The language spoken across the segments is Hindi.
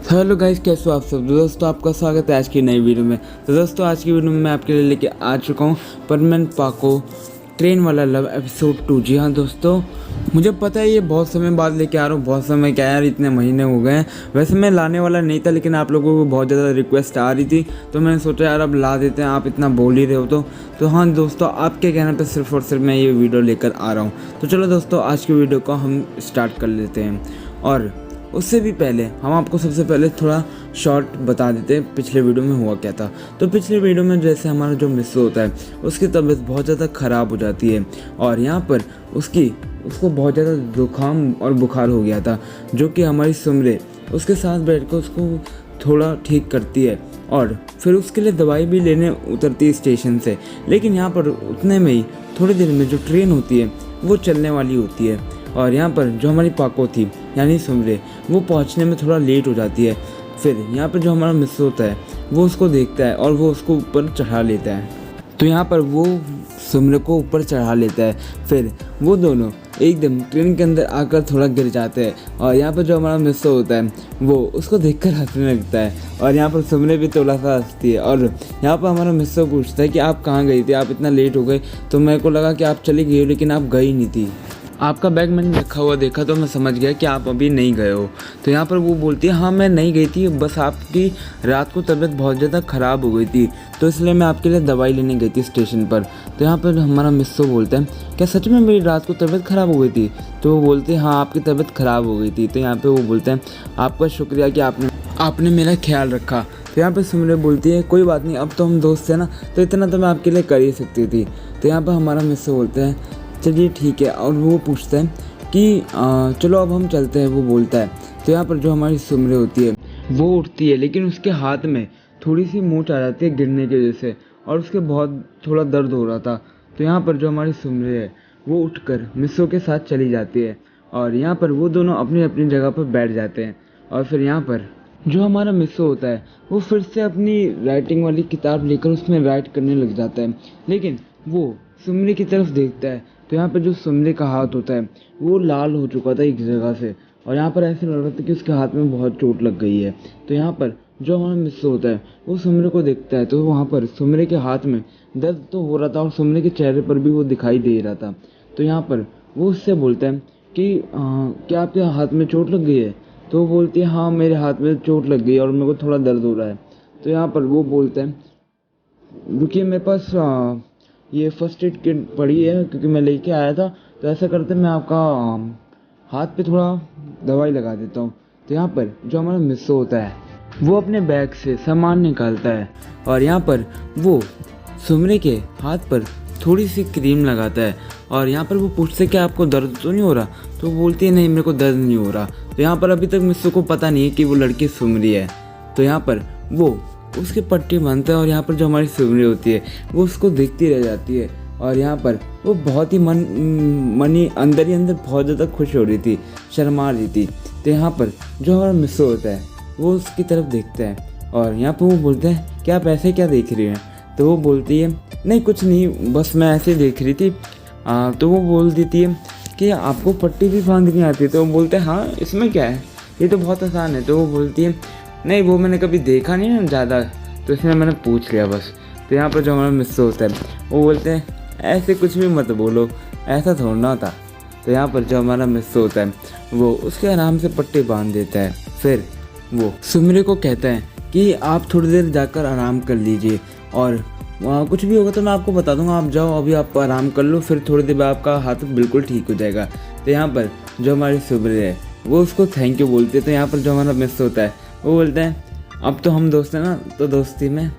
हेलो गाइस, कैसे हो आप सब दोस्तों। आपका स्वागत है आज की नई वीडियो में। तो दोस्तों आज की वीडियो में मैं आपके लिए लेके आ चुका हूँ परमानेंट पाको ट्रेन वाला लव एपिसोड 2। जी हाँ दोस्तों, मुझे पता है ये बहुत समय बाद लेके आ रहा हूँ। बहुत समय क्या यार, इतने महीने हो गए हैं। वैसे मैं लाने वाला नहीं था, लेकिन आप लोगों को बहुत ज़्यादा रिक्वेस्ट आ रही थी, तो मैंने सोचा यार अब ला देते हैं, आप इतना बोल ही रहे हो तो हाँ दोस्तों, आपके कहने पर सिर्फ और सिर्फ मैं ये वीडियो लेकर आ रहा हूँ। तो चलो दोस्तों, आज की वीडियो को हम स्टार्ट कर लेते हैं। और उससे भी पहले हम आपको सबसे पहले थोड़ा शॉर्ट बता देते हैं पिछले वीडियो में हुआ क्या था। तो पिछले वीडियो में जैसे हमारा जो मिस्सू होता है, उसकी तबीयत बहुत ज़्यादा ख़राब हो जाती है और यहाँ पर उसको बहुत ज़्यादा जुकाम और बुखार हो गया था, जो कि हमारी सुमरे उसके साथ बैठ कर उसको थोड़ा ठीक करती है और फिर उसके लिए दवाई भी लेने उतरती है स्टेशन से। लेकिन यहाँ पर उतने में ही थोड़ी देर में जो ट्रेन होती है वो चलने वाली होती है और यहाँ पर जो हमारी पाको थी यानी सुमरे, वो पहुँचने में थोड़ा लेट हो जाती है। फिर यहाँ पर जो हमारा मिस्सू होता है वो उसको देखता है और वो उसको ऊपर चढ़ा लेता है। तो यहाँ पर वो सुमरे को ऊपर चढ़ा लेता है। फिर वो दोनों एकदम ट्रेन के अंदर आकर थोड़ा गिर जाते हैं और यहाँ पर जो हमारा मिस्सू होता है वो उसको देखकर हंसने लगता है और यहाँ पर सुमरे भी थोड़ा सा हंसती है। और यहाँ पर हमारा मिस्सू पूछता है कि आप कहाँ गई थी, आप इतना लेट हो गए। तो मेरे को लगा कि आप चली गई हो, लेकिन आप गई नहीं थी। आपका बैग मैंने रखा हुआ देखा तो मैं समझ गया कि आप अभी नहीं गए हो। तो यहाँ पर वो बोलती है हाँ मैं नहीं गई थी, बस आपकी रात को तबीयत बहुत ज़्यादा ख़राब हो गई थी, तो इसलिए मैं आपके लिए दवाई लेने गई थी स्टेशन पर। तो यहाँ पर हमारा मिस्सू बोलता है क्या सच में मेरी रात को तबीयत ख़राब हो गई थी। तो वो बोलते हैं हाँ आपकी तबीयत ख़राब हो गई थी। तो यहाँ पर वो बोलते हैं आपका शुक्रिया कि आपने मेरा ख्याल रखा। तो यहाँ पर सुमरे बोलती है कोई बात नहीं, अब तो हम दोस्त हैं ना, तो इतना तो मैं आपके लिए कर ही सकती थी। तो यहाँ पर हमारा मिस्सू बोलते हैं चलिए ठीक है। और वो पूछता है कि चलो अब हम चलते हैं, वो बोलता है। तो यहाँ पर जो हमारी सुमरे होती है वो उठती है, लेकिन उसके हाथ में थोड़ी सी मोच आ जाती है गिरने की वजह से और उसके बहुत थोड़ा दर्द हो रहा था। तो यहाँ पर जो हमारी सुमरे है वो उठकर मिस्सू के साथ चली जाती है और यहाँ पर वो दोनों अपनी अपनी जगह पर बैठ जाते हैं। और फिर यहाँ पर जो हमारा मिस्सू होता है वो फिर से अपनी राइटिंग वाली किताब लेकर उसमें राइट करने लग जाता है, लेकिन वो सुमरे की तरफ देखता है। तो यहाँ पर जो सुमरे का हाथ होता है वो लाल हो चुका था एक जगह से और यहाँ पर ऐसे लग रहा था कि उसके हाथ में बहुत चोट लग गई है। तो यहाँ पर जो हमारा मिस्सू होता है वो सुमरे को देखता है, तो वहाँ पर सुमरे के हाथ में दर्द तो हो रहा था और सुमरे के चेहरे पर भी वो दिखाई दे रहा था। तो यहाँ पर वो उससे बोलता है कि क्या आपके हाथ में चोट लग गई है। तो वो बोलती है हाँ मेरे हाथ में चोट लग गई और मेरे को थोड़ा दर्द हो रहा है। तो यहाँ पर वो बोलते हैं रुकिए, मेरे पास ये फर्स्ट एड किट पड़ी है क्योंकि मैं लेके आया था, तो ऐसा करते मैं आपका हाथ पे थोड़ा दवाई लगा देता हूँ। तो यहाँ पर जो हमारा मिस्सू होता है वो अपने बैग से सामान निकालता है और यहाँ पर वो सुमरे के हाथ पर थोड़ी सी क्रीम लगाता है और यहाँ पर वो पूछते हैं कि आपको दर्द तो नहीं हो रहा। तो वो बोलती है नहीं मेरे को दर्द नहीं हो रहा। तो यहाँ पर अभी तक मिस्सू को पता नहीं है कि वो लड़की सुमरी है। तो यहाँ पर वो उसके पट्टी बांधता है और यहाँ पर जो हमारी सुमरी होती है वो उसको देखती रह जाती है और यहाँ पर वो बहुत ही मनी अंदर ही अंदर बहुत ज़्यादा खुश हो रही थी, शर्मा रही थी। तो यहाँ पर जो हमारा मिस्सू होता है वो उसकी तरफ देखता है और यहाँ पर वो बोलता है कि आप ऐसे क्या देख रही हैं। तो वो बोलती है नहीं कुछ नहीं, बस मैं ऐसे देख रही थी। तो वो बोल देती है कि आपको पट्टी भी बांधनी आती है। तो वो बोलते हैं हाँ इसमें क्या है, ये तो बहुत आसान है। तो वो बोलती है नहीं वो मैंने कभी देखा नहीं ना ज़्यादा, तो इसलिए मैंने पूछ लिया बस। तो यहाँ पर जो हमारा मिस्सू होता है वो बोलते हैं ऐसे कुछ भी मत बोलो, ऐसा थोड़ा था। तो यहाँ पर जो हमारा मिस्सू होता है वो उसके आराम से पट्टी बांध देता है। फिर वो सुमरे को कहता है कि आप थोड़ी देर जाकर आराम कर लीजिए और वहाँ कुछ भी होगा तो मैं आपको बता दूंगा, आप जाओ अभी, आप आराम कर लो, फिर थोड़ी देर बाद आपका हाथ बिल्कुल ठीक हो जाएगा। तो यहाँ पर जो हमारी सुमरे है वो उसको थैंक यू बोलती है। तो यहाँ पर जो हमारा मिस्सू होता है वो बोलते हैं अब तो हम दोस्त हैं ना, तो दोस्ती में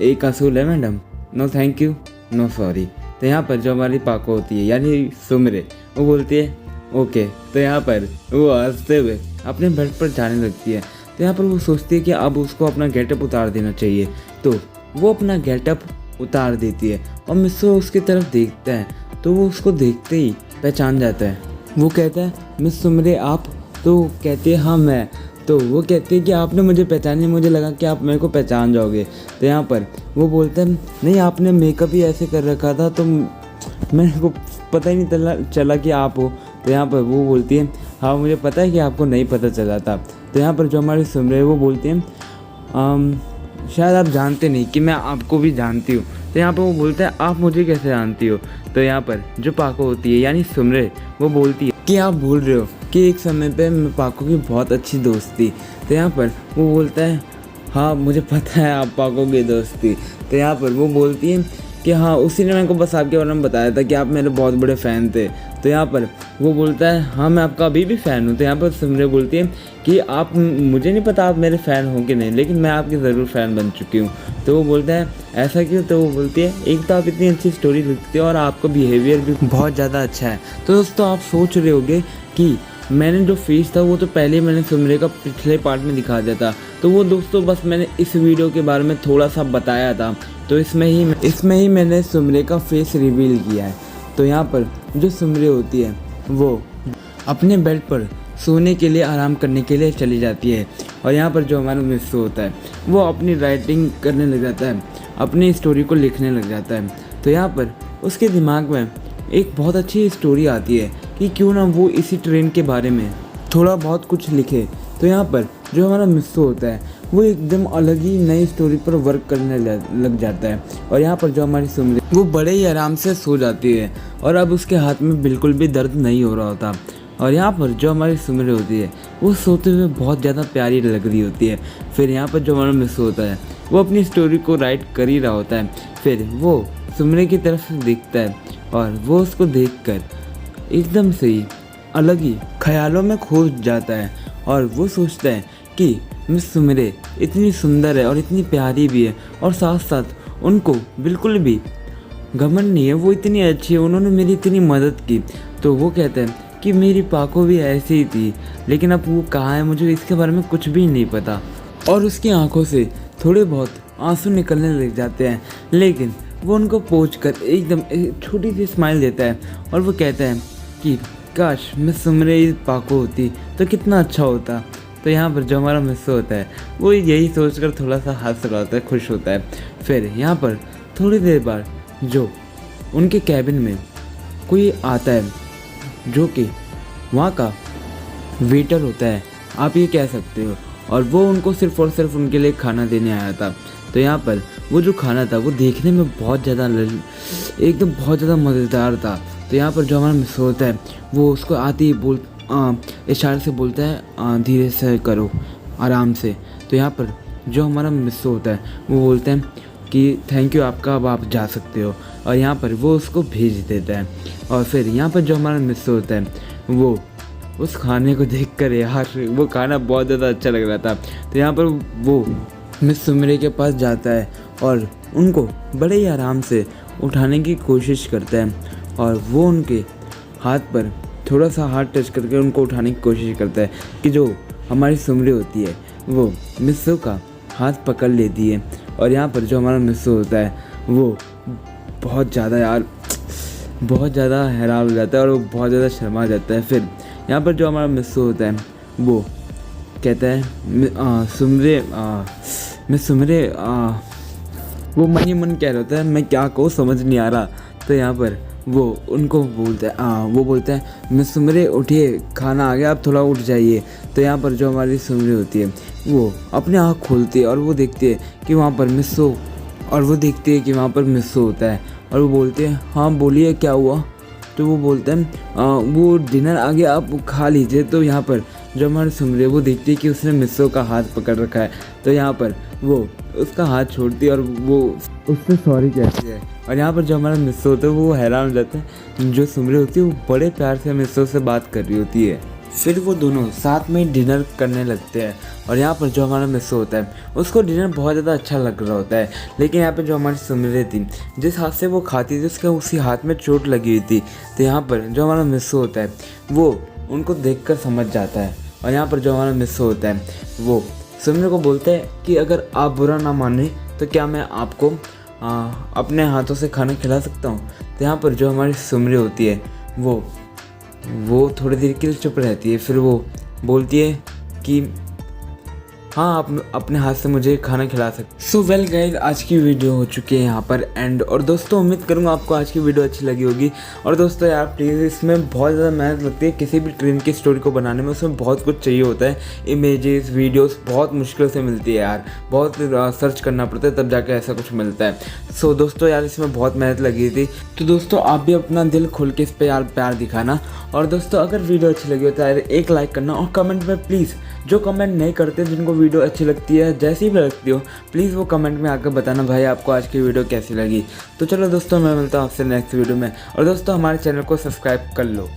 एक असूल है madam, no thank you no sorry. तो यहाँ पर जो हमारी पाको होती है यानी सुमरे, वो बोलती है ओके। तो यहाँ पर वो हंसते हुए अपने बेड पर जाने लगती है। तो यहाँ पर वो सोचती है कि अब उसको अपना गेटअप उतार देना चाहिए। तो वो अपना गेटअप उतार देती है और मिस्सू उसकी तरफ देखता है। तो वो उसको देखते ही पहचान जाता है। वो कहता है मिस सुमरे आप। तो कहती है हाँ मैं। तो वो कहती है कि आपने मुझे पहचानी, मुझे लगा कि आप मेरे को पहचान जाओगे। तो यहाँ पर वो बोलते हैं नहीं आपने मेकअप ही ऐसे कर रखा था तो मेरे को पता ही नहीं चला कि आप हो। तो यहाँ पर वो बोलती है हाँ मुझे पता है कि आपको नहीं पता चला था। तो यहाँ पर जो हमारी सुमरे वो बोलती हैं शायद आप जानते नहीं कि मैं आपको भी जानती हूँ। तो यहाँ पर वो बोलता है आप मुझे कैसे जानती हो। तो यहाँ पर जो पाको होती है यानी सुमरे वो बोलती है कि आप भूल रहे हो कि एक समय पे मैं पाको की बहुत अच्छी दोस्त थी। तो यहाँ पर वो बोलता है हाँ मुझे पता है आप पाको की दोस्त थी। तो यहाँ पर वो बोलती है कि हाँ उसी ने मेरे को बस आपके बारे में बताया था कि आप मेरे बहुत बड़े फ़ैन थे। तो यहाँ पर वो बोलता है हाँ मैं आपका अभी भी फ़ैन हूँ। तो यहाँ पर सुमरे बोलती है कि आप मुझे नहीं पता आप मेरे फ़ैन हो कि नहीं, लेकिन मैं आपकी ज़रूर फ़ैन बन चुकी हूँ। तो वो बोलता है ऐसा क्यों। तो वो बोलती है एक तो आप इतनी अच्छी स्टोरी लिखते हो और आपका बिहेवियर भी बहुत ज़्यादा अच्छा है। तो दोस्तों आप सोच रहे होगे कि मैंने जो फेस था वो तो पहले मैंने सुमरे का पिछले पार्ट में दिखा दिया था। तो वो दोस्तों बस मैंने इस वीडियो के बारे में थोड़ा सा बताया था। तो इसमें ही मैंने सुमरे का फेस रिवील किया है। तो यहाँ पर जो सुमरे होती है वो अपने बेड पर सोने के लिए आराम करने के लिए चली जाती है। और यहाँ पर जो हमारा मिस्सू होता है वो अपनी राइटिंग करने लग जाता है, अपनी स्टोरी को लिखने लग जाता है। तो यहाँ पर उसके दिमाग में एक बहुत अच्छी स्टोरी आती है कि क्यों ना वो इसी ट्रेन के बारे में थोड़ा बहुत कुछ लिखे। तो यहाँ पर जो हमारा मिस्सू होता है वो एकदम अलग ही नई स्टोरी पर वर्क करने लग जाता है। और यहाँ पर जो हमारी सुमरी वो बड़े ही आराम से सो जाती है और अब उसके हाथ में बिल्कुल भी दर्द नहीं हो रहा होता। और यहाँ पर जो हमारी सुमरी होती है वो सोते हुए बहुत ज़्यादा प्यारी लग रही होती है। फिर यहाँ पर जो हमारा मिस्सू होता है वो अपनी स्टोरी को राइट कर ही रहा होता है। फिर वो सुमरी की तरफ देखता है और वो उसको देखकर एकदम से ही अलग ही ख्यालों में खो जाता है। और वो सोचता है कि मिस सुमरे इतनी सुंदर है और इतनी प्यारी भी है और साथ साथ उनको बिल्कुल भी घमंड नहीं है, वो इतनी अच्छी है, उन्होंने मेरी इतनी मदद की। तो वो कहते हैं कि मेरी पाको भी ऐसी ही थी, लेकिन अब वो कहाँ है मुझे इसके बारे में कुछ भी नहीं पता। और उसकी आंखों से थोड़े बहुत आंसू निकलने लग जाते हैं, लेकिन वो उनको पोंछ कर एकदम छोटी सी स्माइल देता है और वो कहता है कि काश मिस सुमरे पाको होती तो कितना अच्छा होता। तो यहाँ पर जो हमारा मिस्सू होता है वो यही सोचकर थोड़ा सा हंस रहा होता है, खुश होता है। फिर यहाँ पर थोड़ी देर बाद जो उनके कैबिन में कोई आता है जो कि वहाँ का वेटर होता है, आप ये कह सकते हो, और वो उनको सिर्फ़ और सिर्फ उनके लिए खाना देने आया था। तो यहाँ पर वो जो खाना था वो देखने में बहुत ज़्यादा एकदम बहुत ज़्यादा मज़ेदार था। तो यहाँ पर जो हमारा मिस्सू होता है वो उसको आते ही इशारे से बोलता है धीरे से करो, आराम से। तो यहाँ पर जो हमारा मिस्सू होता है वो बोलते हैं कि थैंक यू आपका, अब आप जा सकते हो। और यहाँ पर वो उसको भेज देता है। और फिर यहाँ पर जो हमारा मिस्सू होता है वो उस खाने को देखकर, यार वो खाना बहुत ज़्यादा अच्छा लग रहा था। तो यहाँ पर वो मिस सुमरे के पास जाता है और उनको बड़े ही आराम से उठाने की कोशिश करता है और वो उनके हाथ पर थोड़ा सा हाथ टच करके उनको उठाने की कोशिश करता है कि जो हमारी सुमरी होती है वो मिस्सू का हाथ पकड़ लेती है। और यहाँ पर जो हमारा मिस्सू होता है वो बहुत ज़्यादा हैरान हो जाता है और वो बहुत ज़्यादा शर्मा जाता है। फिर यहाँ पर जो हमारा मिस्सू होता है वो कहता है मिस सुमरे वो मन ही मन कह रहा होता है, मैं क्या कहूँ समझ नहीं आ रहा। तो यहाँ पर वो उनको बोलता है वो बोलता है मिस सुमरे उठिए, खाना आ गया, आप थोड़ा उठ जाइए। तो यहाँ पर जो हमारी सुमरी होती है वो अपने आँख खोलती है और वो देखती है कि वहाँ पर मिस्सू होता है और वो बोलते हैं हाँ बोलिए क्या हुआ। तो वो बोलते हैं वो डिनर आ गया, आप खा लीजिए। तो यहाँ पर जो हमारी सुमरी वो देखती है कि उसने मिस्सू का हाथ पकड़ रखा है। तो यहाँ पर वो उसका हाथ छोड़ती है और वो उससे सॉरी कहती है। और यहाँ पर जो हमारा मिस्सू होता है वो हैरान हो जाता है, जो सुमरी होती है वो बड़े प्यार से मिस्सू से बात कर रही होती है। फिर वो दोनों साथ में डिनर करने लगते हैं। और यहाँ पर जो हमारा मिस्सू होता है उसको डिनर बहुत ज़्यादा अच्छा लग रहा होता है, लेकिन यहाँ पर जो हमारी सुमरी थी जिस हाथ से वो खाती थी उसके उसी हाथ में चोट लगी हुई थी। तो यहाँ पर जो हमारा मिस्सू होता है वो उनको देखकर समझ जाता है। और यहाँ पर जो हमारा मिस्सू होता है वो सुमरी को बोलता है कि अगर आप बुरा ना माने तो क्या मैं आपको अपने हाथों से खाना खिला सकता हूँ। तो यहाँ पर जो हमारी सुमरी होती है वो थोड़ी देर के लिए चुप रहती है। फिर वो बोलती है कि हाँ आप अपने हाथ से मुझे खाना खिला सकते। सो वेल गाइस, आज की वीडियो हो चुकी है यहाँ पर एंड। और दोस्तों उम्मीद करूँगा आपको आज की वीडियो अच्छी लगी होगी। और दोस्तों यार प्लीज़, इसमें बहुत ज़्यादा मेहनत लगती है किसी भी ट्रेन की स्टोरी को बनाने में। उसमें बहुत कुछ चाहिए होता है, इमेजेस, वीडियोस बहुत मुश्किल से मिलती है यार, बहुत सर्च करना पड़ता है तब जाके ऐसा कुछ मिलता है। सो दोस्तों यार इसमें बहुत मेहनत लगी थी, तो दोस्तों आप भी अपना दिल खोल के इस पर यार प्यार दिखाना। और दोस्तों अगर वीडियो अच्छी लगी हो तो यार एक लाइक करना, और कमेंट में प्लीज़ जो कमेंट नहीं करते, जिनको वीडियो अच्छी लगती है जैसी भी लगती हो, प्लीज़ वो कमेंट में आकर बताना भाई आपको आज की वीडियो कैसी लगी। तो चलो दोस्तों, मैं मिलता हूँ आपसे नेक्स्ट वीडियो में। और दोस्तों हमारे चैनल को सब्सक्राइब कर लो।